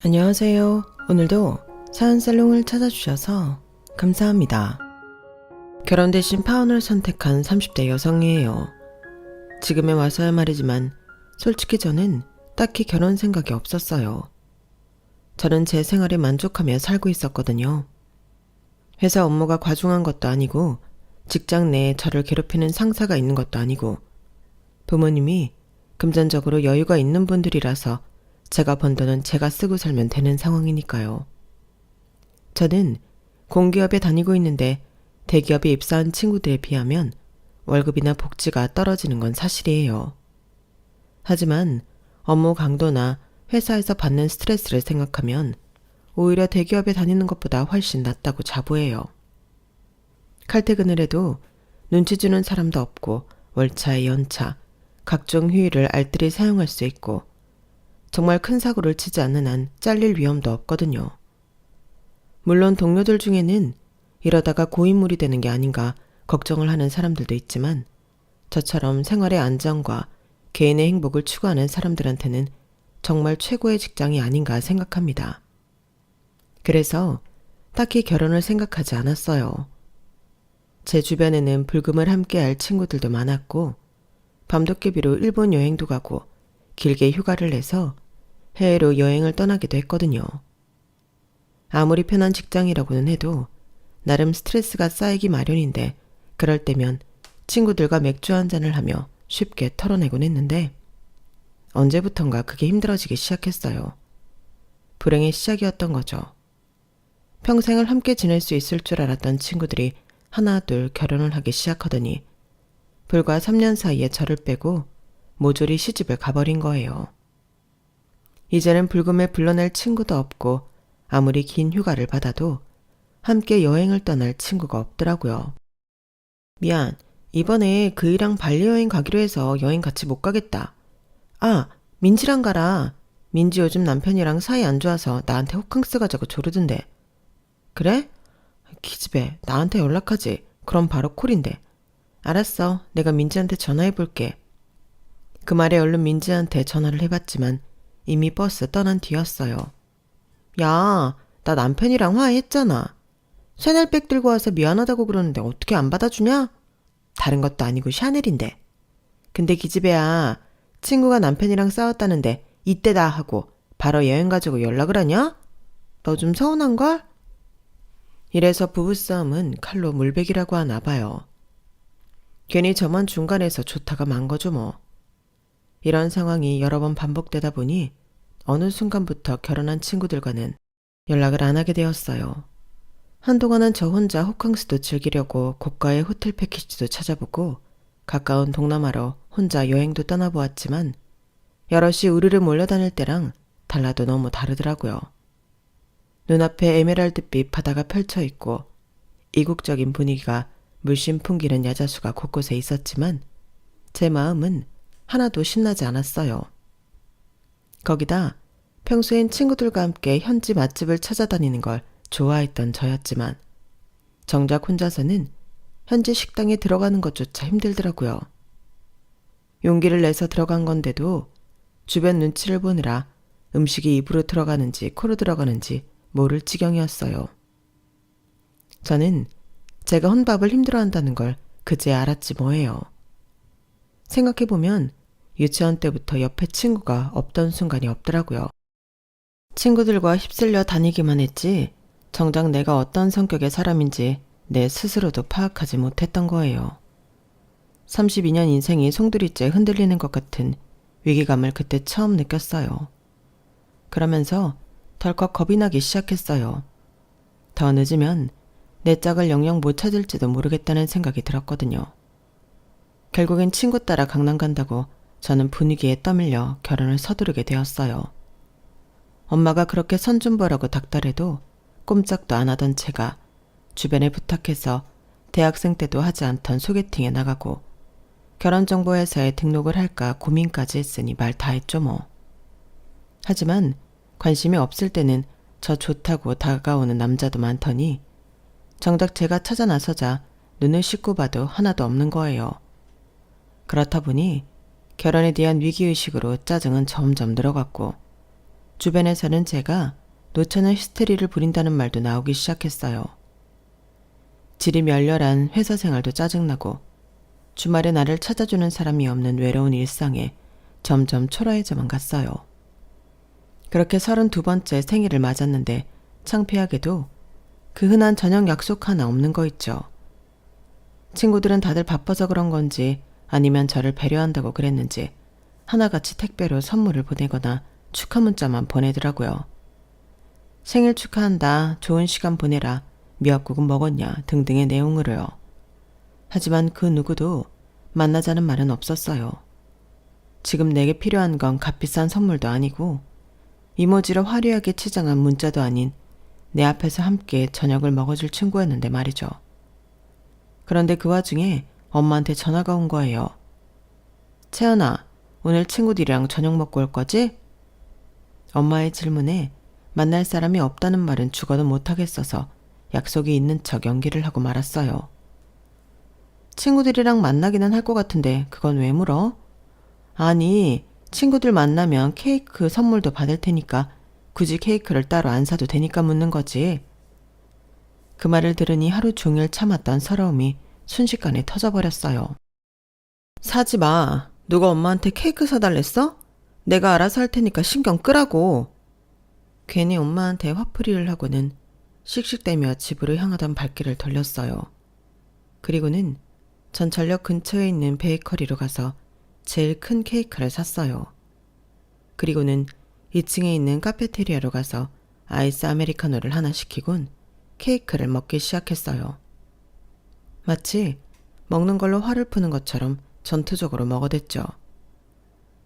안녕하세요. 오늘도 사연살롱을 찾아주셔서 감사합니다. 결혼 대신 파혼을 선택한 30대 여성이에요. 지금에 와서야 말이지만 솔직히 저는 딱히 결혼 생각이 없었어요. 저는 제 생활에 만족하며 살고 있었거든요. 회사 업무가 과중한 것도 아니고 직장 내에 저를 괴롭히는 상사가 있는 것도 아니고 부모님이 금전적으로 여유가 있는 분들이라서 제가 번 돈은 제가 쓰고 살면 되는 상황이니까요. 저는 공기업에 다니고 있는데 대기업에 입사한 친구들에 비하면 월급이나 복지가 떨어지는 건 사실이에요. 하지만 업무 강도나 회사에서 받는 스트레스를 생각하면 오히려 대기업에 다니는 것보다 훨씬 낫다고 자부해요. 칼퇴근을 해도 눈치 주는 사람도 없고 월차에 연차, 각종 휴일을 알뜰히 사용할 수 있고 정말 큰 사고를 치지 않는 한 잘릴 위험도 없거든요. 물론 동료들 중에는 이러다가 고인물이 되는 게 아닌가 걱정을 하는 사람들도 있지만 저처럼 생활의 안정과 개인의 행복을 추구하는 사람들한테는 정말 최고의 직장이 아닌가 생각합니다. 그래서 딱히 결혼을 생각하지 않았어요. 제 주변에는 불금을 함께할 친구들도 많았고 밤도깨비로 일본 여행도 가고 길게 휴가를 내서 해외로 여행을 떠나기도 했거든요. 아무리 편한 직장이라고는 해도 나름 스트레스가 쌓이기 마련인데 그럴 때면 친구들과 맥주 한잔을 하며 쉽게 털어내곤 했는데 언제부턴가 그게 힘들어지기 시작했어요. 불행의 시작이었던 거죠. 평생을 함께 지낼 수 있을 줄 알았던 친구들이 하나 둘 결혼을 하기 시작하더니 불과 3년 사이에 저를 빼고 모조리 시집을 가버린 거예요. 이제는 불금에 불러낼 친구도 없고 아무리 긴 휴가를 받아도 함께 여행을 떠날 친구가 없더라고요. 미안, 이번에 그이랑 발리 여행 가기로 해서 여행 같이 못 가겠다. 아, 민지랑 가라. 민지 요즘 남편이랑 사이 안 좋아서 나한테 호캉스 가자고 조르던데. 그래? 기집애, 나한테 연락하지. 그럼 바로 콜인데. 알았어, 내가 민지한테 전화해볼게. 그 말에 얼른 민지한테 전화를 해봤지만 이미 버스 떠난 뒤였어요. 야, 나 남편이랑 화해했잖아. 샤넬백 들고 와서 미안하다고 그러는데 어떻게 안 받아주냐? 다른 것도 아니고 샤넬인데. 근데 기집애야, 친구가 남편이랑 싸웠다는데 이때다 하고 바로 여행 가자고 연락을 하냐? 너 좀 서운한걸? 이래서 부부싸움은 칼로 물베기라고 하나 봐요. 괜히 저만 중간에서 좋다가 만 거죠 뭐. 이런 상황이 여러 번 반복되다 보니 어느 순간부터 결혼한 친구들과는 연락을 안 하게 되었어요. 한동안은 저 혼자 호캉스도 즐기려고 고가의 호텔 패키지도 찾아보고 가까운 동남아로 혼자 여행도 떠나보았지만 여럿이 우르르 몰려다닐 때랑 달라도 너무 다르더라고요. 눈앞에 에메랄드빛 바다가 펼쳐있고 이국적인 분위기가 물씬 풍기는 야자수가 곳곳에 있었지만 제 마음은 하나도 신나지 않았어요. 거기다 평소엔 친구들과 함께 현지 맛집을 찾아다니는 걸 좋아했던 저였지만 정작 혼자서는 현지 식당에 들어가는 것조차 힘들더라고요. 용기를 내서 들어간 건데도 주변 눈치를 보느라 음식이 입으로 들어가는지 코로 들어가는지 모를 지경이었어요. 저는 제가 혼밥을 힘들어한다는 걸 그제야 알았지 뭐예요. 생각해보면 유치원 때부터 옆에 친구가 없던 순간이 없더라고요. 친구들과 휩쓸려 다니기만 했지 정작 내가 어떤 성격의 사람인지 내 스스로도 파악하지 못했던 거예요. 32년 인생이 송두리째 흔들리는 것 같은 위기감을 그때 처음 느꼈어요. 그러면서 덜컥 겁이 나기 시작했어요. 더 늦으면 내 짝을 영영 못 찾을지도 모르겠다는 생각이 들었거든요. 결국엔 친구 따라 강남 간다고 저는 분위기에 떠밀려 결혼을 서두르게 되었어요. 엄마가 그렇게 선 좀 보라고 닥달해도 꼼짝도 안 하던 제가 주변에 부탁해서 대학생 때도 하지 않던 소개팅에 나가고 결혼정보회사에 등록을 할까 고민까지 했으니 말 다 했죠 뭐. 하지만 관심이 없을 때는 저 좋다고 다가오는 남자도 많더니 정작 제가 찾아 나서자 눈을 씻고 봐도 하나도 없는 거예요. 그렇다 보니 결혼에 대한 위기의식으로 짜증은 점점 늘어갔고 주변에서는 제가 노처녀 히스테리를 부린다는 말도 나오기 시작했어요. 질이 멸렬한 회사 생활도 짜증나고 주말에 나를 찾아주는 사람이 없는 외로운 일상에 점점 초라해져만 갔어요. 그렇게 32번째 생일을 맞았는데 창피하게도 그 흔한 저녁 약속 하나 없는 거 있죠. 친구들은 다들 바빠서 그런 건지 아니면 저를 배려한다고 그랬는지 하나같이 택배로 선물을 보내거나 축하 문자만 보내더라고요. 생일 축하한다, 좋은 시간 보내라, 미역국은 먹었냐 등등의 내용으로요. 하지만 그 누구도 만나자는 말은 없었어요. 지금 내게 필요한 건 값비싼 선물도 아니고 이모지로 화려하게 치장한 문자도 아닌 내 앞에서 함께 저녁을 먹어줄 친구였는데 말이죠. 그런데 그 와중에 엄마한테 전화가 온 거예요. 채연아, 오늘 친구들이랑 저녁 먹고 올 거지? 엄마의 질문에 만날 사람이 없다는 말은 죽어도 못하겠어서 약속이 있는 척 연기를 하고 말았어요. 친구들이랑 만나기는 할 것 같은데 그건 왜 물어? 아니, 친구들 만나면 케이크 선물도 받을 테니까 굳이 케이크를 따로 안 사도 되니까 묻는 거지. 그 말을 들으니 하루 종일 참았던 서러움이 순식간에 터져버렸어요. 사지 마. 누가 엄마한테 케이크 사달랬어? 내가 알아서 할 테니까 신경 끄라고. 괜히 엄마한테 화풀이를 하고는 씩씩대며 집으로 향하던 발길을 돌렸어요. 그리고는 전철역 근처에 있는 베이커리로 가서 제일 큰 케이크를 샀어요. 그리고는 2층에 있는 카페테리아로 가서 아이스 아메리카노를 하나 시키곤 케이크를 먹기 시작했어요. 마치 먹는 걸로 화를 푸는 것처럼 전투적으로 먹어댔죠.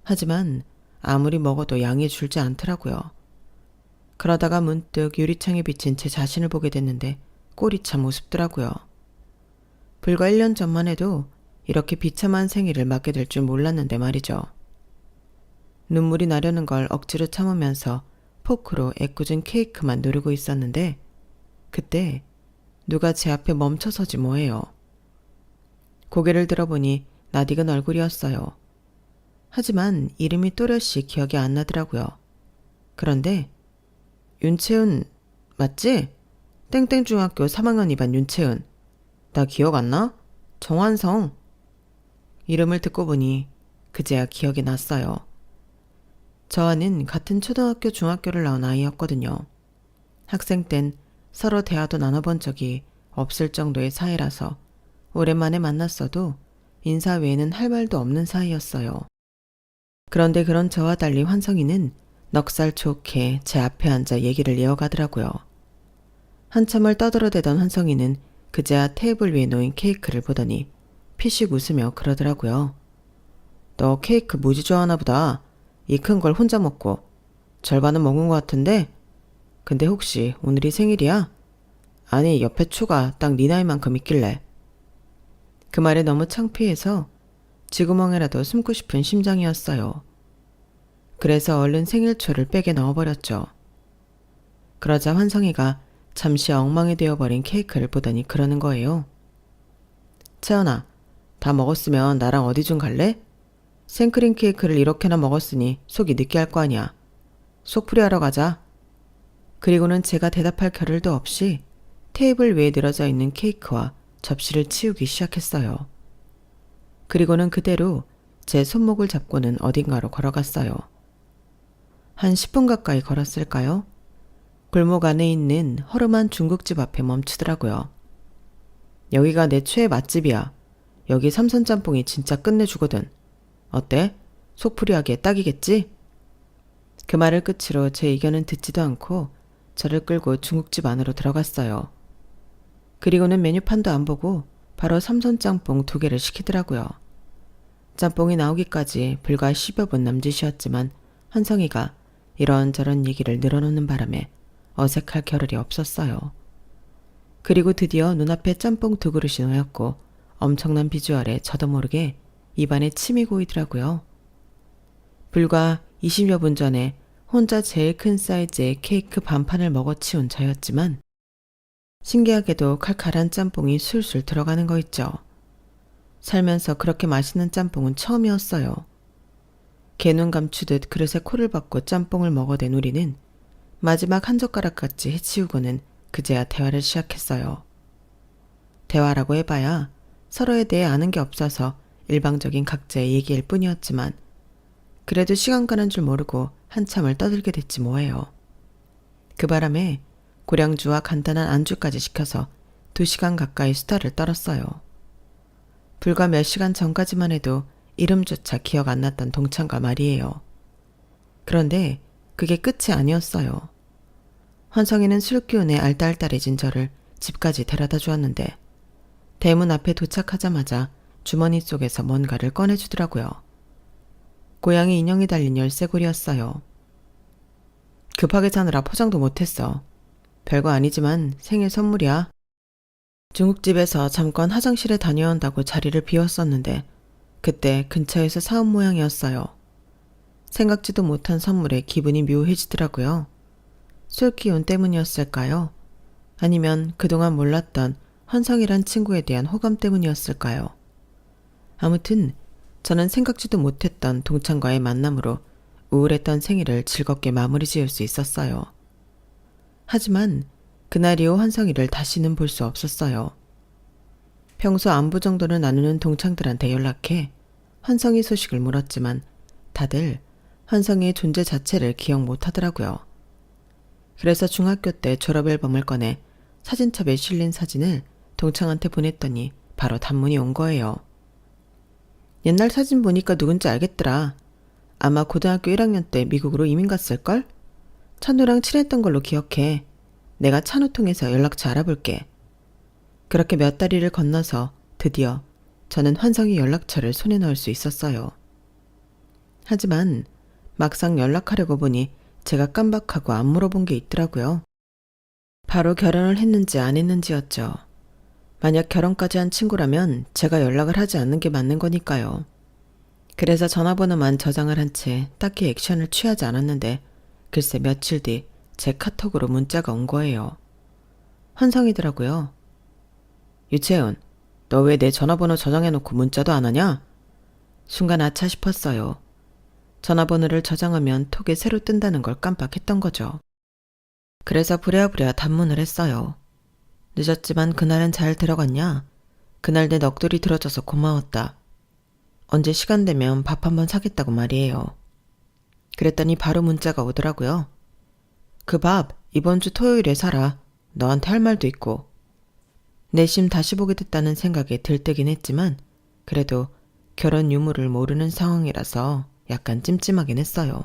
하지만 아무리 먹어도 양이 줄지 않더라고요. 그러다가 문득 유리창에 비친 제 자신을 보게 됐는데 꼴이 참 우습더라고요. 불과 1년 전만 해도 이렇게 비참한 생일을 맞게 될 줄 몰랐는데 말이죠. 눈물이 나려는 걸 억지로 참으면서 포크로 애꿎은 케이크만 누르고 있었는데 그때 누가 제 앞에 멈춰서지 뭐예요. 고개를 들어보니 낯익은 얼굴이었어요. 하지만 이름이 또렷이 기억이 안 나더라고요. 그런데 윤채은 맞지? 땡땡중학교 3학년 2반 윤채은. 나 기억 안 나? 정환성. 이름을 듣고 보니 그제야 기억이 났어요. 저와는 같은 초등학교 중학교를 나온 아이였거든요. 학생 땐 서로 대화도 나눠본 적이 없을 정도의 사이라서 오랜만에 만났어도 인사 외에는 할 말도 없는 사이였어요. 그런데 그런 저와 달리 환성이는 넉살 좋게 제 앞에 앉아 얘기를 이어가더라고요. 한참을 떠들어대던 환성이는 그제야 테이블 위에 놓인 케이크를 보더니 피식 웃으며 그러더라고요. 너 케이크 무지 좋아하나 보다. 이 큰 걸 혼자 먹고 절반은 먹은 것 같은데? 근데 혹시 오늘이 생일이야? 아니, 옆에 초가 딱 네 나이만큼 있길래. 그 말에 너무 창피해서 쥐구멍에라도 숨고 싶은 심정이었어요. 그래서 얼른 생일초를 백에 넣어버렸죠. 그러자 환성이가 잠시 엉망이 되어버린 케이크를 보더니 그러는 거예요. 채연아, 다 먹었으면 나랑 어디 좀 갈래? 생크림 케이크를 이렇게나 먹었으니 속이 느끼할 거 아니야. 속풀이 하러 가자. 그리고는 제가 대답할 겨를도 없이 테이블 위에 늘어져 있는 케이크와 접시를 치우기 시작했어요. 그리고는 그대로 제 손목을 잡고는 어딘가로 걸어갔어요. 한 10분 가까이 걸었을까요? 골목 안에 있는 허름한 중국집 앞에 멈추더라고요. 여기가 내 최애 맛집이야. 여기 삼선짬뽕이 진짜 끝내주거든. 어때? 속풀이하기에 딱이겠지? 그 말을 끝으로 제 의견은 듣지도 않고 저를 끌고 중국집 안으로 들어갔어요. 그리고는 메뉴판도 안 보고 바로 삼선짬뽕 2개를 시키더라고요. 짬뽕이 나오기까지 불과 10여 분 남짓이었지만 환성이가 이런저런 얘기를 늘어놓는 바람에 어색할 겨를이 없었어요. 그리고 드디어 눈앞에 짬뽕 2그릇이 놓였고 엄청난 비주얼에 저도 모르게 입안에 침이 고이더라고요. 불과 20여 분 전에 혼자 제일 큰 사이즈의 케이크 반판을 먹어치운 저였지만 신기하게도 칼칼한 짬뽕이 술술 들어가는 거 있죠. 살면서 그렇게 맛있는 짬뽕은 처음이었어요. 개눈 감추듯 그릇에 코를 박고 짬뽕을 먹어댄 우리는 마지막 한 젓가락같이 해치우고는 그제야 대화를 시작했어요. 대화라고 해봐야 서로에 대해 아는 게 없어서 일방적인 각자의 얘기일 뿐이었지만 그래도 시간 가는 줄 모르고 한참을 떠들게 됐지 뭐예요. 그 바람에 고량주와 간단한 안주까지 시켜서 2시간 가까이 수다를 떨었어요. 불과 몇 시간 전까지만 해도 이름조차 기억 안 났던 동창과 말이에요. 그런데 그게 끝이 아니었어요. 환성이는 술 기운에 알딸딸해진 저를 집까지 데려다 주었는데 대문 앞에 도착하자마자 주머니 속에서 뭔가를 꺼내주더라고요. 고양이 인형이 달린 열쇠고리였어요. 급하게 사느라 포장도 못했어. 별거 아니지만 생일 선물이야. 중국집에서 잠깐 화장실에 다녀온다고 자리를 비웠었는데 그때 근처에서 사온 모양이었어요. 생각지도 못한 선물에 기분이 묘해지더라고요. 술 기운 때문이었을까요? 아니면 그동안 몰랐던 환성이란 친구에 대한 호감 때문이었을까요? 아무튼 저는 생각지도 못했던 동창과의 만남으로 우울했던 생일을 즐겁게 마무리 지을 수 있었어요. 하지만 그날 이후 환성이를 다시는 볼 수 없었어요. 평소 안부 정도는 나누는 동창들한테 연락해 환성이 소식을 물었지만 다들 환성이의 존재 자체를 기억 못하더라고요. 그래서 중학교 때 졸업앨범을 꺼내 사진첩에 실린 사진을 동창한테 보냈더니 바로 단문이 온 거예요. 옛날 사진 보니까 누군지 알겠더라. 아마 고등학교 1학년 때 미국으로 이민 갔을걸? 찬우랑 친했던 걸로 기억해. 내가 찬우 통해서 연락처 알아볼게. 그렇게 몇 다리를 건너서 드디어 저는 환성이 연락처를 손에 넣을 수 있었어요. 하지만 막상 연락하려고 보니 제가 깜박하고 안 물어본 게 있더라고요. 바로 결혼을 했는지 안 했는지였죠. 만약 결혼까지 한 친구라면 제가 연락을 하지 않는 게 맞는 거니까요. 그래서 전화번호만 저장을 한 채 딱히 액션을 취하지 않았는데 글쎄 며칠 뒤 제 카톡으로 문자가 온 거예요. 환성이더라고요. 유채은, 너 왜 내 전화번호 저장해놓고 문자도 안 하냐? 순간 아차 싶었어요. 전화번호를 저장하면 톡에 새로 뜬다는 걸 깜빡했던 거죠. 그래서 부랴부랴 단문을 했어요. 늦었지만 그날은 잘 들어갔냐? 그날 내 넋돌이 들어줘서 고마웠다. 언제 시간 되면 밥 한번 사겠다고 말이에요. 그랬더니 바로 문자가 오더라고요. 그 밥 이번 주 토요일에 사라. 너한테 할 말도 있고. 내심 다시 보게 됐다는 생각에 들뜨긴 했지만 그래도 결혼 유무를 모르는 상황이라서 약간 찜찜하긴 했어요.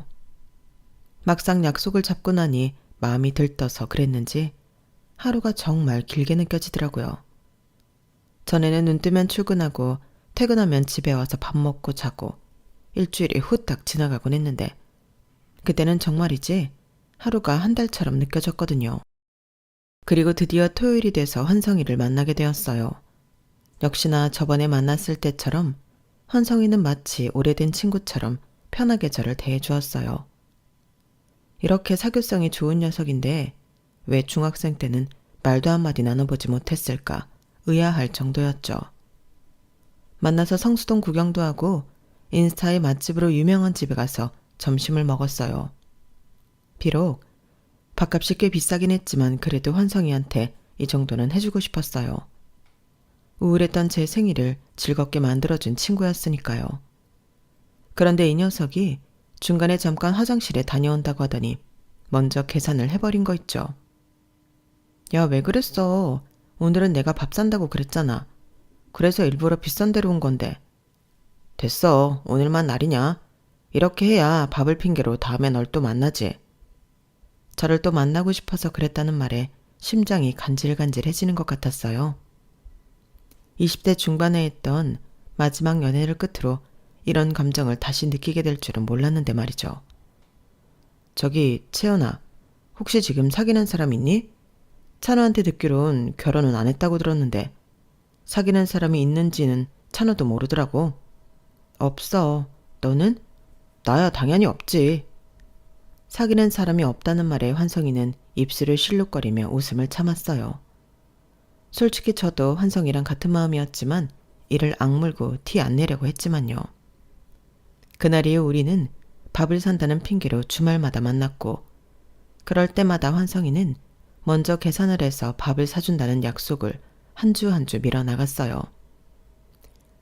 막상 약속을 잡고 나니 마음이 들떠서 그랬는지 하루가 정말 길게 느껴지더라고요. 전에는 눈 뜨면 출근하고 퇴근하면 집에 와서 밥 먹고 자고 일주일이 후딱 지나가곤 했는데 그때는 정말이지 하루가 한 달처럼 느껴졌거든요. 그리고 드디어 토요일이 돼서 환성이를 만나게 되었어요. 역시나 저번에 만났을 때처럼 환성이는 마치 오래된 친구처럼 편하게 저를 대해주었어요. 이렇게 사교성이 좋은 녀석인데 왜 중학생 때는 말도 한마디 나눠보지 못했을까 의아할 정도였죠. 만나서 성수동 구경도 하고 인스타의 맛집으로 유명한 집에 가서 점심을 먹었어요. 비록 밥값이 꽤 비싸긴 했지만 그래도 환성이한테 이 정도는 해주고 싶었어요. 우울했던 제 생일을 즐겁게 만들어준 친구였으니까요. 그런데 이 녀석이 중간에 잠깐 화장실에 다녀온다고 하더니 먼저 계산을 해버린 거 있죠. 야, 왜 그랬어? 오늘은 내가 밥 산다고 그랬잖아. 그래서 일부러 비싼 데로 온 건데. 됐어. 오늘만 날이냐? 이렇게 해야 밥을 핑계로 다음에 널 또 만나지. 저를 또 만나고 싶어서 그랬다는 말에 심장이 간질간질해지는 것 같았어요. 20대 중반에 했던 마지막 연애를 끝으로 이런 감정을 다시 느끼게 될 줄은 몰랐는데 말이죠. 저기 채연아, 혹시 지금 사귀는 사람 있니? 찬우한테 듣기론 결혼은 안 했다고 들었는데 사귀는 사람이 있는지는 찬우도 모르더라고. 없어. 너는? 나야 당연히 없지. 사귀는 사람이 없다는 말에 환성이는 입술을 실룩거리며 웃음을 참았어요. 솔직히 저도 환성이랑 같은 마음이었지만 이를 악물고 티 안 내려고 했지만요. 그날 이후 우리는 밥을 산다는 핑계로 주말마다 만났고, 그럴 때마다 환성이는 먼저 계산을 해서 밥을 사준다는 약속을 한 주 한 주 밀어나갔어요.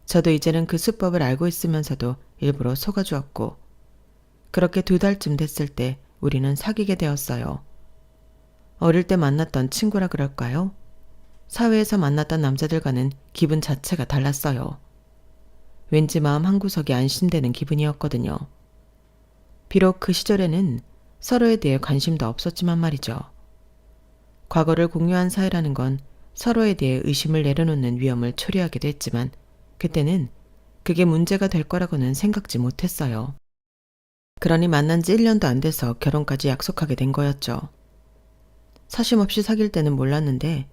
저도 이제는 그 수법을 알고 있으면서도 일부러 속아주었고, 그렇게 2달쯤 됐을 때 우리는 사귀게 되었어요. 어릴 때 만났던 친구라 그럴까요? 사회에서 만났던 남자들과는 기분 자체가 달랐어요. 왠지 마음 한구석이 안심되는 기분이었거든요. 비록 그 시절에는 서로에 대해 관심도 없었지만 말이죠. 과거를 공유한 사이라는 건 서로에 대해 의심을 내려놓는 위험을 초래하기도 했지만 그때는 그게 문제가 될 거라고는 생각지 못했어요. 그러니 만난 지 1년도 안 돼서 결혼까지 약속하게 된 거였죠. 사심없이 사귈 때는 몰랐는데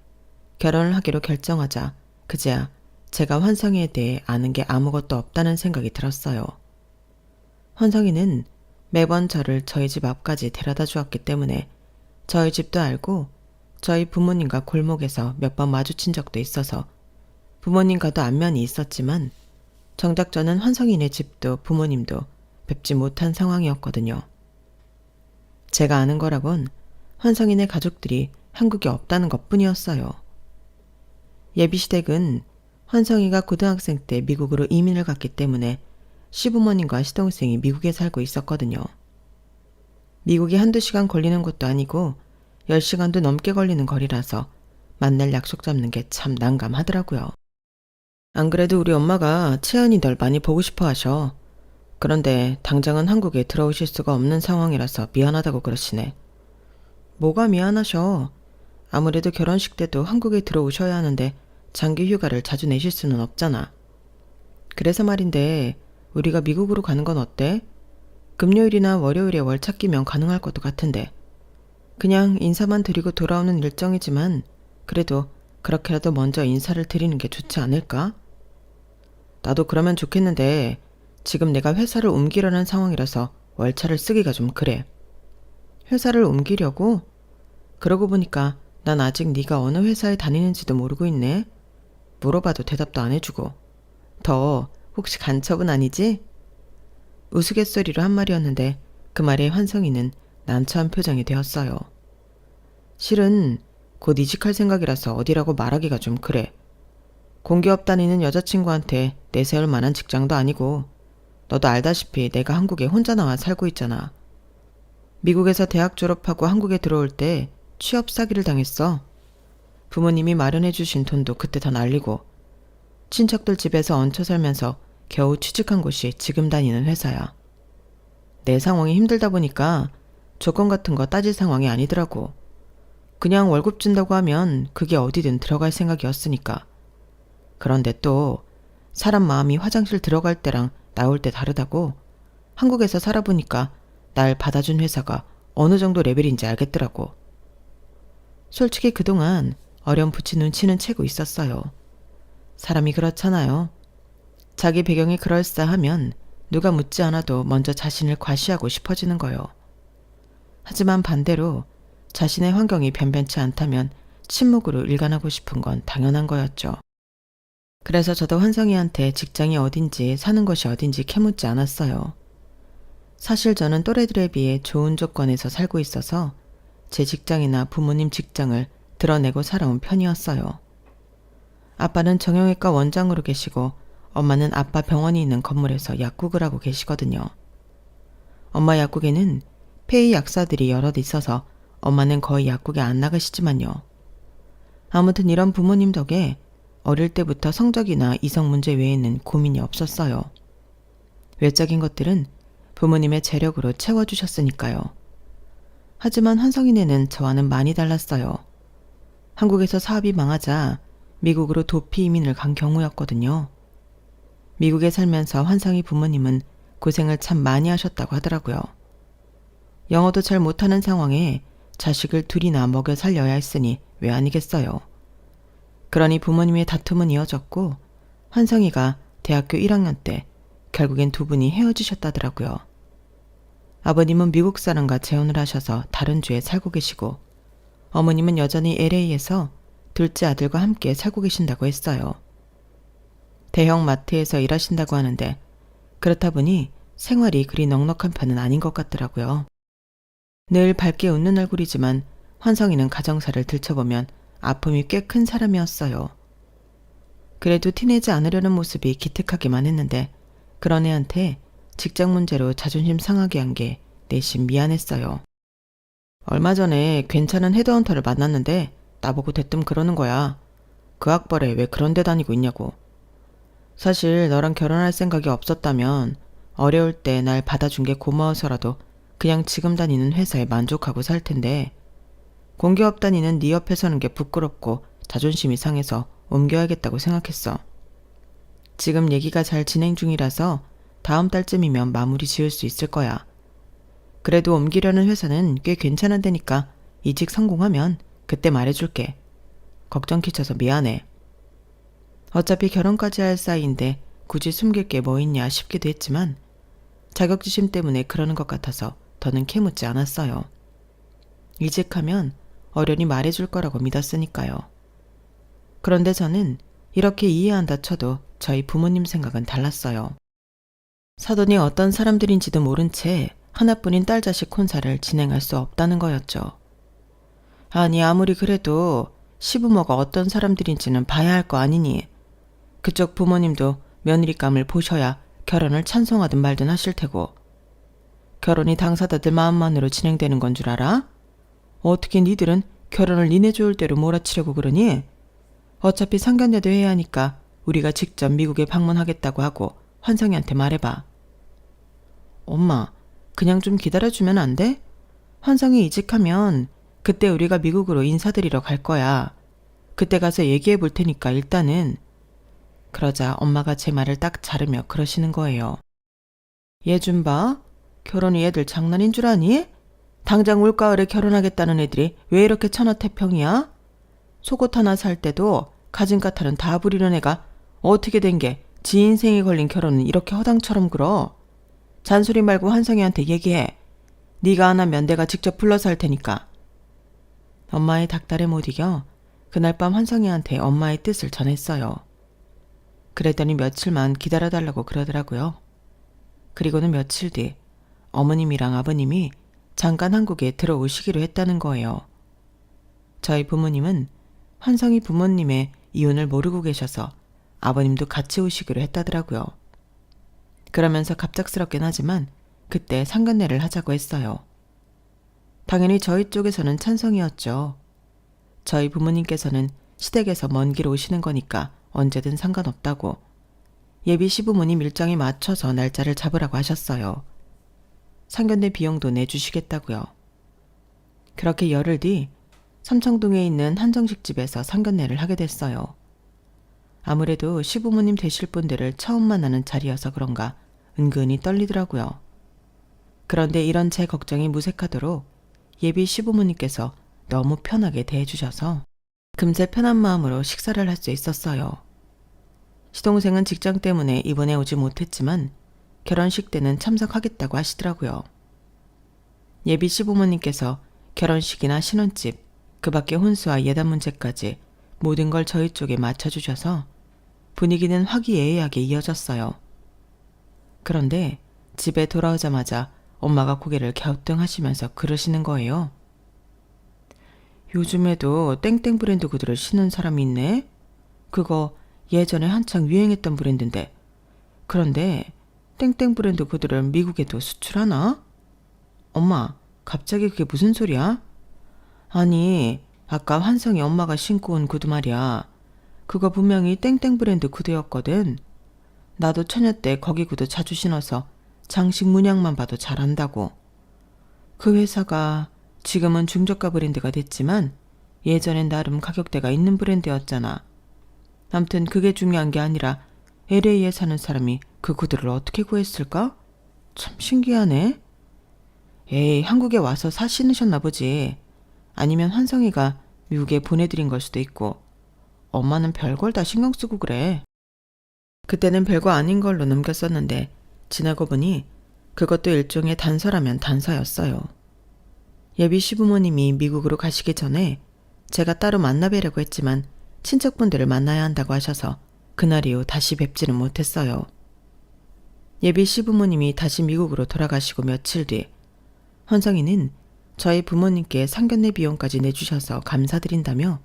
결혼을 하기로 결정하자 그제야 제가 환성이에 대해 아는 게 아무것도 없다는 생각이 들었어요. 환성이는 매번 저를 저희 집 앞까지 데려다 주었기 때문에 저희 집도 알고 저희 부모님과 골목에서 몇 번 마주친 적도 있어서 부모님과도 안면이 있었지만 정작 저는 환성이네 집도 부모님도 뵙지 못한 상황이었거든요. 제가 아는 거라곤 환성이네 가족들이 한국에 없다는 것뿐이었어요. 예비시댁은 환성이가 고등학생 때 미국으로 이민을 갔기 때문에 시부모님과 시동생이 미국에 살고 있었거든요. 미국이 1~2시간 걸리는 것도 아니고 10시간도 넘게 걸리는 거리라서 만날 약속 잡는 게 참 난감하더라고요. 안 그래도 우리 엄마가 채연이 널 많이 보고 싶어 하셔. 그런데 당장은 한국에 들어오실 수가 없는 상황이라서 미안하다고 그러시네. 뭐가 미안하셔. 아무래도 결혼식 때도 한국에 들어오셔야 하는데 장기 휴가를 자주 내실 수는 없잖아. 그래서 말인데 우리가 미국으로 가는 건 어때? 금요일이나 월요일에 월차 끼면 가능할 것도 같은데. 그냥 인사만 드리고 돌아오는 일정이지만 그래도 그렇게라도 먼저 인사를 드리는 게 좋지 않을까? 나도 그러면 좋겠는데 지금 내가 회사를 옮기려는 상황이라서 월차를 쓰기가 좀 그래. 회사를 옮기려고? 그러고 보니까 난 아직 네가 어느 회사에 다니는지도 모르고 있네. 물어봐도 대답도 안 해주고. 더 혹시 간첩은 아니지? 우스갯소리로 한 말이었는데 그 말에 환성이는 난처한 표정이 되었어요. 실은 곧 이직할 생각이라서 어디라고 말하기가 좀 그래. 공기업 다니는 여자친구한테 내세울 만한 직장도 아니고 너도 알다시피 내가 한국에 혼자 나와 살고 있잖아. 미국에서 대학 졸업하고 한국에 들어올 때 취업 사기를 당했어. 부모님이 마련해 주신 돈도 그때 다 날리고 친척들 집에서 얹혀 살면서 겨우 취직한 곳이 지금 다니는 회사야. 내 상황이 힘들다 보니까 조건 같은 거 따질 상황이 아니더라고. 그냥 월급 준다고 하면 그게 어디든 들어갈 생각이었으니까. 그런데 또 사람 마음이 화장실 들어갈 때랑 나올 때 다르다고. 한국에서 살아보니까 날 받아준 회사가 어느 정도 레벨인지 알겠더라고. 솔직히 그동안 어렴풋이 눈치는 채고 있었어요. 사람이 그렇잖아요. 자기 배경이 그럴싸하면 누가 묻지 않아도 먼저 자신을 과시하고 싶어지는 거요. 하지만 반대로 자신의 환경이 변변치 않다면 침묵으로 일관하고 싶은 건 당연한 거였죠. 그래서 저도 환성이한테 직장이 어딘지 사는 곳이 어딘지 캐묻지 않았어요. 사실 저는 또래들에 비해 좋은 조건에서 살고 있어서 제 직장이나 부모님 직장을 드러내고 살아온 편이었어요. 아빠는 정형외과 원장으로 계시고 엄마는 아빠 병원이 있는 건물에서 약국을 하고 계시거든요. 엄마 약국에는 폐의 약사들이 여럿 있어서 엄마는 거의 약국에 안 나가시지만요. 아무튼 이런 부모님 덕에 어릴 때부터 성적이나 이성 문제 외에는 고민이 없었어요. 외적인 것들은 부모님의 재력으로 채워주셨으니까요. 하지만 환성이네는 저와는 많이 달랐어요. 한국에서 사업이 망하자 미국으로 도피 이민을 간 경우였거든요. 미국에 살면서 환성이 부모님은 고생을 참 많이 하셨다고 하더라고요. 영어도 잘 못하는 상황에 자식을 둘이나 먹여 살려야 했으니 왜 아니겠어요. 그러니 부모님의 다툼은 이어졌고 환성이가 대학교 1학년 때 결국엔 두 분이 헤어지셨다더라고요. 아버님은 미국 사람과 재혼을 하셔서 다른 주에 살고 계시고 어머님은 여전히 LA에서 둘째 아들과 함께 살고 계신다고 했어요. 대형 마트에서 일하신다고 하는데 그렇다 보니 생활이 그리 넉넉한 편은 아닌 것 같더라고요. 늘 밝게 웃는 얼굴이지만 환성이는 가정사를 들춰보면 아픔이 꽤 큰 사람이었어요. 그래도 티내지 않으려는 모습이 기특하기만 했는데 그런 애한테 직장 문제로 자존심 상하게 한 게 내심 미안했어요. 얼마 전에 괜찮은 헤드헌터를 만났는데 나보고 대뜸 그러는 거야. 그 학벌에 왜 그런 데 다니고 있냐고. 사실 너랑 결혼할 생각이 없었다면 어려울 때 날 받아준 게 고마워서라도 그냥 지금 다니는 회사에 만족하고 살 텐데 공기업 다니는 네 옆에 서는 게 부끄럽고 자존심이 상해서 옮겨야겠다고 생각했어. 지금 얘기가 잘 진행 중이라서 다음 달쯤이면 마무리 지을 수 있을 거야. 그래도 옮기려는 회사는 꽤 괜찮은 데니까 이직 성공하면 그때 말해줄게. 걱정 끼쳐서 미안해. 어차피 결혼까지 할 사이인데 굳이 숨길 게 뭐 있냐 싶기도 했지만 자격지심 때문에 그러는 것 같아서 더는 캐묻지 않았어요. 이직하면 어련히 말해줄 거라고 믿었으니까요. 그런데 저는 이렇게 이해한다 쳐도 저희 부모님 생각은 달랐어요. 사돈이 어떤 사람들인지도 모른 채 하나뿐인 딸 자식 혼사를 진행할 수 없다는 거였죠. 아니 아무리 그래도 시부모가 어떤 사람들인지는 봐야 할 거 아니니. 그쪽 부모님도 며느리감을 보셔야 결혼을 찬성하든 말든 하실 테고. 결혼이 당사자들 마음만으로 진행되는 건 줄 알아? 어떻게 니들은 결혼을 니네 좋을 대로 몰아치려고 그러니? 어차피 상견례도 해야 하니까 우리가 직접 미국에 방문하겠다고 하고 환성이한테 말해봐. 엄마, 그냥 좀 기다려주면 안 돼? 환성이 이직하면 그때 우리가 미국으로 인사드리러 갈 거야. 그때 가서 얘기해 볼 테니까 일단은. 그러자 엄마가 제 말을 딱 자르며 그러시는 거예요. 얘 좀 봐. 결혼이 애들 장난인 줄 아니? 당장 올가을에 결혼하겠다는 애들이 왜 이렇게 천하태평이야? 속옷 하나 살 때도 가진 까탈은 다 부리는 애가 어떻게 된 게 지 인생에 걸린 결혼은 이렇게 허당처럼 굴어. 잔소리 말고 환성이한테 얘기해. 네가 안 하면 내가 직접 불러서 할 테니까. 엄마의 닥달에 못 이겨 그날 밤 환성이한테 엄마의 뜻을 전했어요. 그랬더니 며칠만 기다려달라고 그러더라고요. 그리고는 며칠 뒤 어머님이랑 아버님이 잠깐 한국에 들어오시기로 했다는 거예요. 저희 부모님은 환성이 부모님의 이혼을 모르고 계셔서 아버님도 같이 오시기로 했다더라고요. 그러면서 갑작스럽긴 하지만 그때 상견례를 하자고 했어요. 당연히 저희 쪽에서는 찬성이었죠. 저희 부모님께서는 시댁에서 먼 길 오시는 거니까 언제든 상관없다고 예비 시부모님 일정에 맞춰서 날짜를 잡으라고 하셨어요. 상견례 비용도 내주시겠다고요. 그렇게 열흘 뒤 삼청동에 있는 한정식 집에서 상견례를 하게 됐어요. 아무래도 시부모님 되실 분들을 처음 만나는 자리여서 그런가 은근히 떨리더라고요. 그런데 이런 제 걱정이 무색하도록 예비 시부모님께서 너무 편하게 대해주셔서 금세 편한 마음으로 식사를 할 수 있었어요. 시동생은 직장 때문에 이번에 오지 못했지만 결혼식 때는 참석하겠다고 하시더라고요. 예비 시부모님께서 결혼식이나 신혼집, 그 밖에 혼수와 예단 문제까지 모든 걸 저희 쪽에 맞춰주셔서 분위기는 화기애애하게 이어졌어요. 그런데 집에 돌아오자마자 엄마가 고개를 갸우뚱하시면서 그러시는 거예요. 요즘에도 땡땡 브랜드 구두를 신는 사람이 있네? 그거 예전에 한창 유행했던 브랜드인데. 그런데 땡땡 브랜드 구두를 미국에도 수출하나? 엄마, 갑자기 그게 무슨 소리야? 아니, 아까 환성이 엄마가 신고 온 구두 말이야. 그거 분명히 땡땡 브랜드 구두였거든. 나도 처녀 때 거기 구두 자주 신어서 장식 문양만 봐도 잘 안다고. 그 회사가 지금은 중저가 브랜드가 됐지만 예전엔 나름 가격대가 있는 브랜드였잖아. 암튼 그게 중요한 게 아니라 LA에 사는 사람이 그 구두를 어떻게 구했을까? 참 신기하네. 에이, 한국에 와서 사 신으셨나 보지. 아니면 환성이가 미국에 보내드린 걸 수도 있고. 엄마는 별걸 다 신경 쓰고 그래. 그때는 별거 아닌 걸로 넘겼었는데 지나고 보니 그것도 일종의 단서라면 단서였어요. 예비 시부모님이 미국으로 가시기 전에 제가 따로 만나뵈려고 했지만 친척분들을 만나야 한다고 하셔서 그날 이후 다시 뵙지는 못했어요. 예비 시부모님이 다시 미국으로 돌아가시고 며칠 뒤 환성이는 저희 부모님께 상견례 비용까지 내주셔서 감사드린다며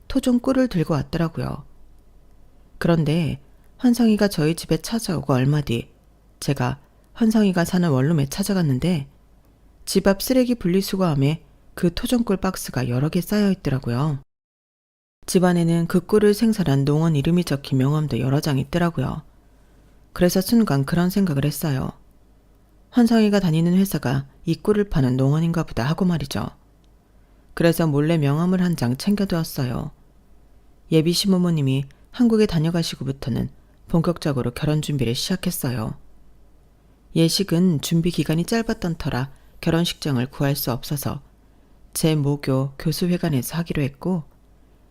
토종 꿀을 들고 왔더라고요. 그런데 환성이가 저희 집에 찾아오고 얼마 뒤 제가 환성이가 사는 원룸에 찾아갔는데 집 앞 쓰레기 분리수거함에 그 토종꿀 박스가 여러 개 쌓여 있더라고요. 집 안에는 그 꿀을 생산한 농원 이름이 적힌 명함도 여러 장 있더라고요. 그래서 순간 그런 생각을 했어요. 환성이가 다니는 회사가 이 꿀을 파는 농원인가 보다 하고 말이죠. 그래서 몰래 명함을 한 장 챙겨두었어요. 예비 시부모님이 한국에 다녀가시고부터는 본격적으로 결혼 준비를 시작했어요. 예식은 준비 기간이 짧았던 터라 결혼식장을 구할 수 없어서 제 모교 교수회관에서 하기로 했고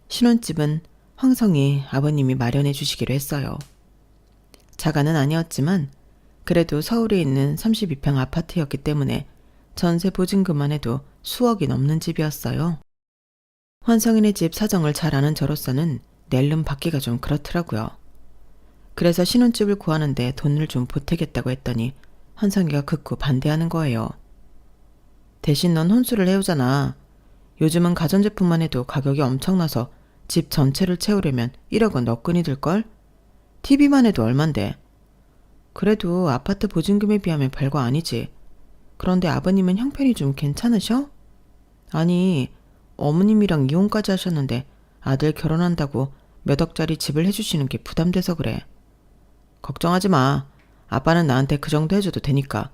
신혼집은 황성이 아버님이 마련해 주시기로 했어요. 자가는 아니었지만 그래도 서울에 있는 32평 아파트였기 때문에 전세 보증금만 해도 수억이 넘는 집이었어요. 환성인의 집 사정을 잘 아는 저로서는 낼름 받기가 좀 그렇더라고요. 그래서 신혼집을 구하는데 돈을 좀 보태겠다고 했더니 환성이가 극구 반대하는 거예요. 대신 넌 혼수를 해오잖아. 요즘은 가전제품만 해도 가격이 엄청나서 집 전체를 채우려면 1억은 너끈히 들걸? TV만 해도 얼만데. 그래도 아파트 보증금에 비하면 별거 아니지. 그런데 아버님은 형편이 좀 괜찮으셔? 아니, 어머님이랑 이혼까지 하셨는데 아들 결혼한다고 몇 억짜리 집을 해주시는 게 부담돼서 그래. 걱정하지 마. 아빠는 나한테 그 정도 해줘도 되니까.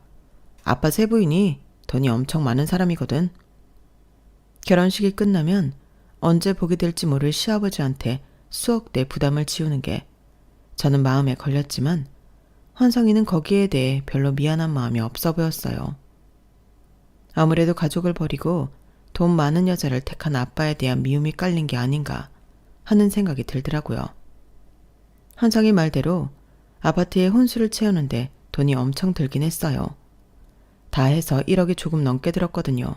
아빠 세 부인이 돈이 엄청 많은 사람이거든. 결혼식이 끝나면 언제 보게 될지 모를 시아버지한테 수억대 부담을 지우는 게 저는 마음에 걸렸지만 환성이는 거기에 대해 별로 미안한 마음이 없어 보였어요. 아무래도 가족을 버리고 돈 많은 여자를 택한 아빠에 대한 미움이 깔린 게 아닌가 하는 생각이 들더라고요. 환성이 말대로 아파트에 혼수를 채우는데 돈이 엄청 들긴 했어요. 다 해서 1억이 조금 넘게 들었거든요.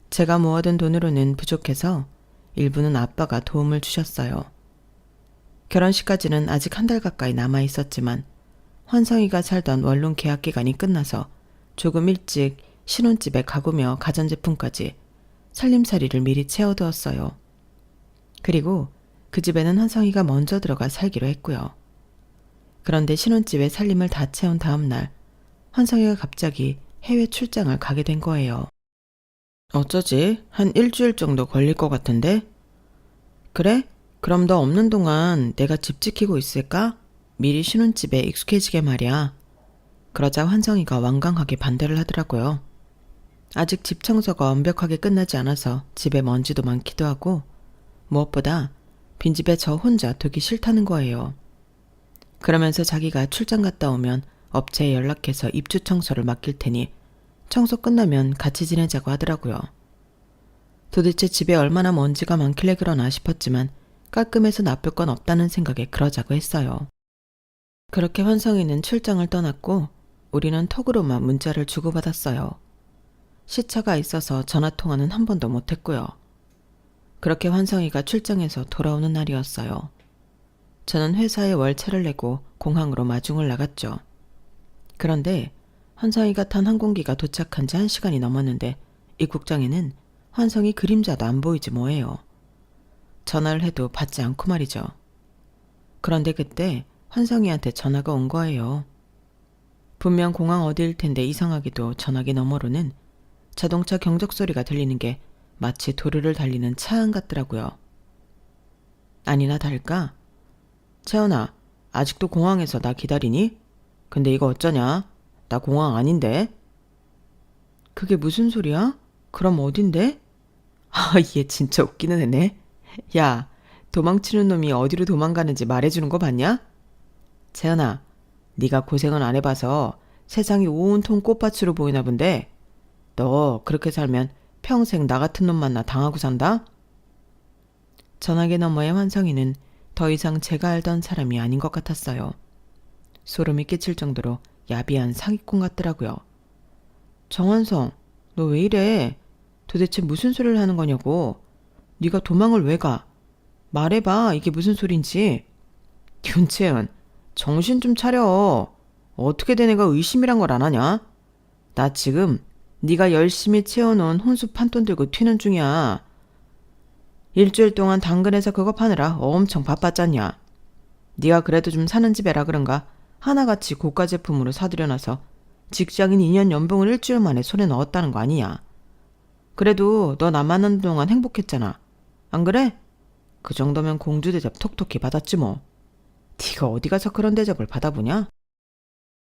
제가 모아둔 돈으로는 부족해서 일부는 아빠가 도움을 주셨어요. 결혼식까지는 아직 한 달 가까이 남아 있었지만 환성이가 살던 원룸 계약 기간이 끝나서 조금 일찍 신혼집에 가구며 가전제품까지 살림살이를 미리 채워두었어요. 그리고 그 집에는 환성이가 먼저 들어가 살기로 했고요. 그런데 신혼집에 살림을 다 채운 다음 날 환성이가 갑자기 해외 출장을 가게 된 거예요. 어쩌지? 한 일주일 정도 걸릴 것 같은데? 그래? 그럼 너 없는 동안 내가 집 지키고 있을까? 미리 신혼집에 익숙해지게 말이야. 그러자 환성이가 완강하게 반대를 하더라고요. 아직 집 청소가 완벽하게 끝나지 않아서 집에 먼지도 많기도 하고 무엇보다 빈집에 저 혼자 두기 싫다는 거예요. 그러면서 자기가 출장 갔다 오면 업체에 연락해서 입주 청소를 맡길 테니 청소 끝나면 같이 지내자고 하더라고요. 도대체 집에 얼마나 먼지가 많길래 그러나 싶었지만 깔끔해서 나쁠 건 없다는 생각에 그러자고 했어요. 그렇게 환성이는 출장을 떠났고 우리는 톡으로만 문자를 주고받았어요. 시차가 있어서 전화통화는 한 번도 못했고요. 그렇게 환성이가 출장에서 돌아오는 날이었어요. 저는 회사에 월차를 내고 공항으로 마중을 나갔죠. 그런데 환성이가 탄 항공기가 도착한 지 1시간이 넘었는데 입국장에는 환성이 그림자도 안 보이지 뭐예요. 전화를 해도 받지 않고 말이죠. 그런데 그때 환성이한테 전화가 온 거예요. 분명 공항 어디일 텐데 이상하게도 전화기 너머로는 자동차 경적 소리가 들리는 게 마치 도로를 달리는 차 안 같더라고요. 아니나 다를까? 채연아, 아직도 공항에서 나 기다리니? 근데 이거 어쩌냐? 나 공항 아닌데? 그게 무슨 소리야? 그럼 어딘데? 아, 얘 진짜 웃기는 애네. 야, 도망치는 놈이 어디로 도망가는지 말해주는 거 봤냐? 채연아, 네가 고생은 안 해봐서 세상이 온통 꽃밭으로 보이나 본데 너 그렇게 살면 평생 나 같은 놈 만나 당하고 산다? 전화기 너머의 환성이는 더 이상 제가 알던 사람이 아닌 것 같았어요. 소름이 끼칠 정도로 야비한 사기꾼 같더라고요. 정환성, 너 왜 이래? 도대체 무슨 소리를 하는 거냐고. 네가 도망을 왜 가? 말해봐, 이게 무슨 소린지. 윤채은, 정신 좀 차려. 어떻게 된 애가 의심이란 걸 안 하냐? 나 지금 네가 열심히 채워놓은 혼수 판돈 들고 튀는 중이야. 일주일 동안 당근에서 그거 파느라 엄청 바빴잖냐. 네가 그래도 좀 사는 집에라 그런가 하나같이 고가 제품으로 사들여놔서 직장인 2년 연봉을 일주일 만에 손에 넣었다는 거 아니냐. 그래도 너 나 만나는 동안 행복했잖아. 안 그래? 그 정도면 공주 대접 톡톡히 받았지 뭐. 네가 어디 가서 그런 대접을 받아보냐?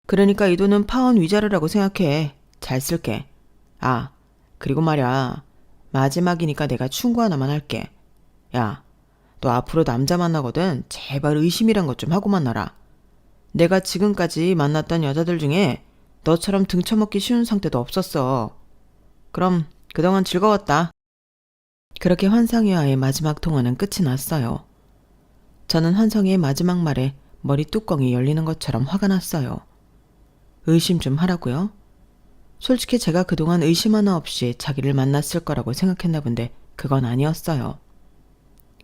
그러니까 이 돈은 파원 위자료라고 생각해. 잘 쓸게. 아, 그리고 말야. 마지막이니까 내가 충고 하나만 할게. 야, 너 앞으로 남자 만나거든 제발 의심이란 것 좀 하고 만나라. 내가 지금까지 만났던 여자들 중에 너처럼 등쳐먹기 쉬운 상태도 없었어. 그럼 그동안 즐거웠다. 그렇게 환상이와의 마지막 통화는 끝이 났어요. 저는 환상이의 마지막 말에 머리 뚜껑이 열리는 것처럼 화가 났어요. 의심 좀 하라고요? 솔직히 제가 그동안 의심 하나 없이 자기를 만났을 거라고 생각했나 본데 그건 아니었어요.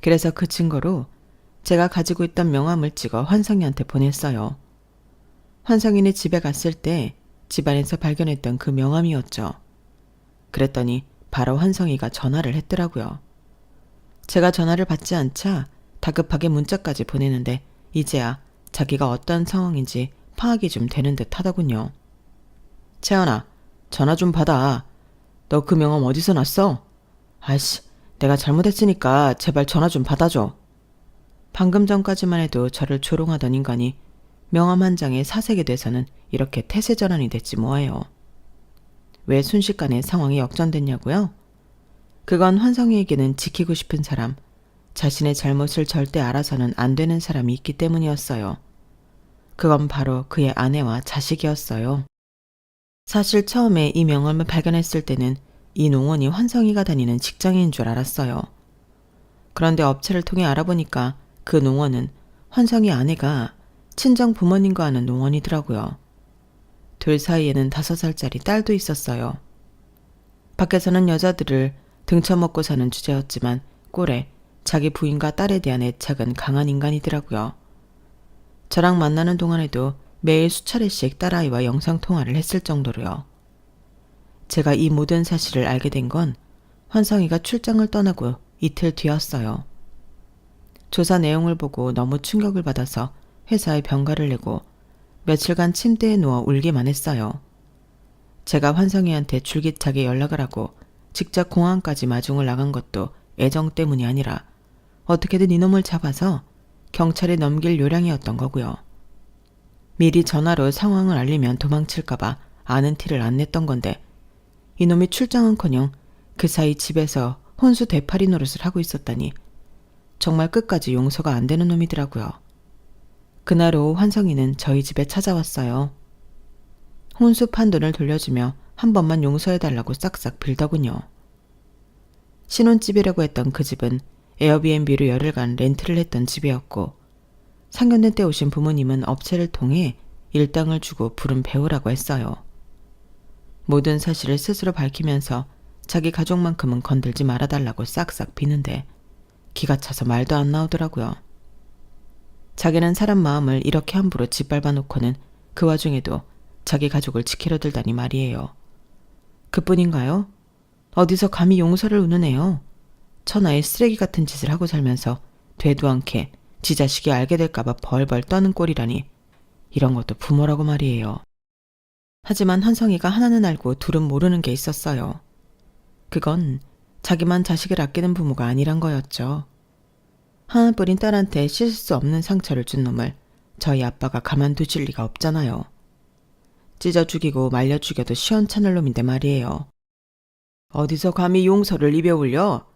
그래서 그 증거로 제가 가지고 있던 명함을 찍어 환상이한테 보냈어요. 환상이네 집에 갔을 때 집안에서 발견했던 그 명함이었죠. 그랬더니 바로 환상이가 전화를 했더라고요. 제가 전화를 받지 않자 다급하게 문자까지 보내는데 이제야 자기가 어떤 상황인지 파악이 좀 되는 듯 하더군요. 채연아, 전화 좀 받아. 너 그 명함 어디서 났어? 아이씨, 내가 잘못했으니까 제발 전화 좀 받아줘. 방금 전까지만 해도 저를 조롱하던 인간이 명함 한 장에 사색이 돼서는 이렇게 태세전환이 됐지 뭐예요. 왜 순식간에 상황이 역전됐냐고요? 그건 환성이에게는 지키고 싶은 사람, 자신의 잘못을 절대 알아서는 안 되는 사람이 있기 때문이었어요. 그건 바로 그의 아내와 자식이었어요. 사실 처음에 이 명함을 발견했을 때는 이 농원이 환성이가 다니는 직장인 줄 알았어요. 그런데 업체를 통해 알아보니까 그 농원은 환성이 아내가 친정 부모님과 하는 농원이더라고요. 둘 사이에는 5살짜리 딸도 있었어요. 밖에서는 여자들을 등쳐먹고 사는 주제였지만 꼴에 자기 부인과 딸에 대한 애착은 강한 인간이더라고요. 저랑 만나는 동안에도 매일 수차례씩 딸아이와 영상통화를 했을 정도로요. 제가 이 모든 사실을 알게 된 건 환성이가 출장을 떠나고 이틀 뒤였어요. 조사 내용을 보고 너무 충격을 받아서 회사에 병가를 내고 며칠간 침대에 누워 울기만 했어요. 제가 환성이한테 줄기차게 연락을 하고 직접 공항까지 마중을 나간 것도 애정 때문이 아니라 어떻게든 이놈을 잡아서 경찰에 넘길 요량이었던 거고요. 미리 전화로 상황을 알리면 도망칠까봐 아는 티를 안 냈던 건데 이놈이 출장은커녕 그 사이 집에서 혼수 되팔이 노릇을 하고 있었다니 정말 끝까지 용서가 안 되는 놈이더라고요. 그날 오후 환성이는 저희 집에 찾아왔어요. 혼수 판돈을 돌려주며 한 번만 용서해달라고 싹싹 빌더군요. 신혼집이라고 했던 그 집은 에어비앤비로 열흘간 렌트를 했던 집이었고 상견례 때 오신 부모님은 업체를 통해 일당을 주고 부른 배우라고 했어요. 모든 사실을 스스로 밝히면서 자기 가족만큼은 건들지 말아달라고 싹싹 비는데 기가 차서 말도 안 나오더라고요. 자기는 사람 마음을 이렇게 함부로 짓밟아 놓고는 그 와중에도 자기 가족을 지키려 들다니 말이에요. 그뿐인가요? 어디서 감히 용서를 우는애요. 천하의 쓰레기 같은 짓을 하고 살면서 되도 않게 지 자식이 알게 될까봐 벌벌 떠는 꼴이라니 이런 것도 부모라고 말이에요. 하지만 환성이가 하나는 알고 둘은 모르는 게 있었어요. 그건 자기만 자식을 아끼는 부모가 아니란 거였죠. 하나뿐인 딸한테 씻을 수 없는 상처를 준 놈을 저희 아빠가 가만두실 리가 없잖아요. 찢어 죽이고 말려 죽여도 시원찮을 놈인데 말이에요. 어디서 감히 용서를 입에 올려?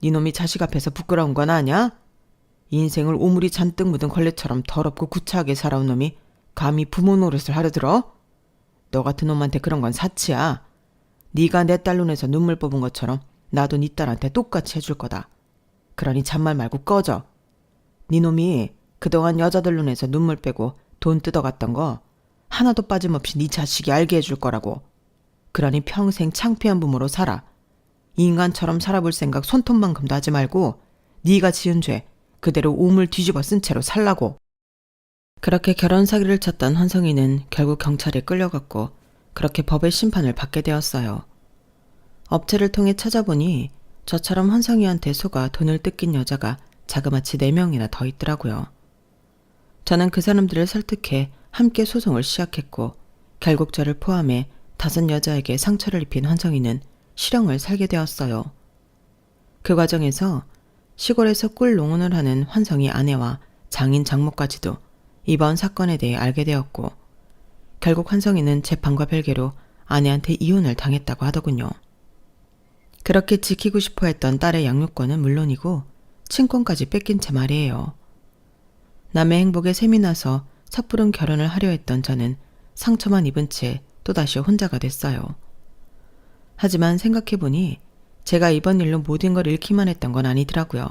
네 놈이 자식 앞에서 부끄러운 건 아냐? 인생을 오물이 잔뜩 묻은 걸레처럼 더럽고 구차하게 살아온 놈이 감히 부모 노릇을 하려 들어? 너 같은 놈한테 그런 건 사치야. 네가 내 딸 눈에서 눈물 뽑은 것처럼 나도 네 딸한테 똑같이 해줄 거다. 그러니 잔말 말고 꺼져. 네 놈이 그동안 여자들 눈에서 눈물 빼고 돈 뜯어갔던 거 하나도 빠짐없이 네 자식이 알게 해줄 거라고. 그러니 평생 창피한 부모로 살아. 인간처럼 살아볼 생각 손톱만큼도 하지 말고 네가 지은 죄 그대로 우물 뒤집어 쓴 채로 살라고. 그렇게 결혼 사기를 쳤던 환성이는 결국 경찰에 끌려갔고 그렇게 법의 심판을 받게 되었어요. 업체를 통해 찾아보니 저처럼 환성이한테 속아 돈을 뜯긴 여자가 자그마치 4명이나 더 있더라고요. 저는 그 사람들을 설득해 함께 소송을 시작했고 결국 저를 포함해 5 여자에게 상처를 입힌 환성이는 실형을 살게 되었어요. 그 과정에서 시골에서 꿀 농원을 하는 환성이 아내와 장인 장모까지도 이번 사건에 대해 알게 되었고 결국 환성이는 재판과 별개로 아내한테 이혼을 당했다고 하더군요. 그렇게 지키고 싶어 했던 딸의 양육권은 물론이고 친권까지 뺏긴 채 말이에요. 남의 행복에 셈이 나서 섣부른 결혼을 하려 했던 저는 상처만 입은 채 또다시 혼자가 됐어요. 하지만 생각해보니 제가 이번 일로 모든 걸 잃기만 했던 건 아니더라고요.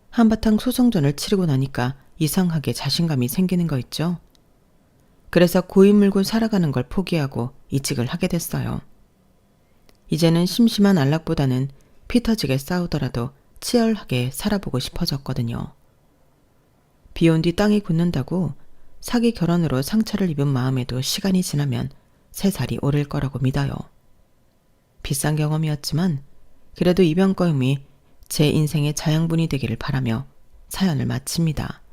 한바탕 소송전을 치르고 나니까 이상하게 자신감이 생기는 거 있죠. 그래서 고인 물고 살아가는 걸 포기하고 이직을 하게 됐어요. 이제는 심심한 안락보다는 피 터지게 싸우더라도 치열하게 살아보고 싶어졌거든요. 비온 뒤 땅이 굳는다고 사기 결혼으로 상처를 입은 마음에도 시간이 지나면 새살이 오를 거라고 믿어요. 비싼 경험이었지만 그래도 이번 경험이 제 인생의 자양분이 되기를 바라며 사연을 마칩니다.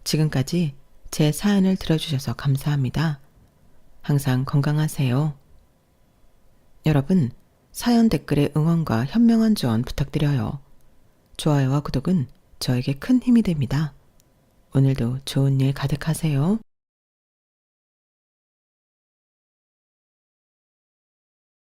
지금까지 제 사연을 들어주셔서 감사합니다. 항상 건강하세요. 여러분, 사연 댓글에 응원과 현명한 조언 부탁드려요. 좋아요와 구독은 저에게 큰 힘이 됩니다. 오늘도 좋은 일 가득하세요.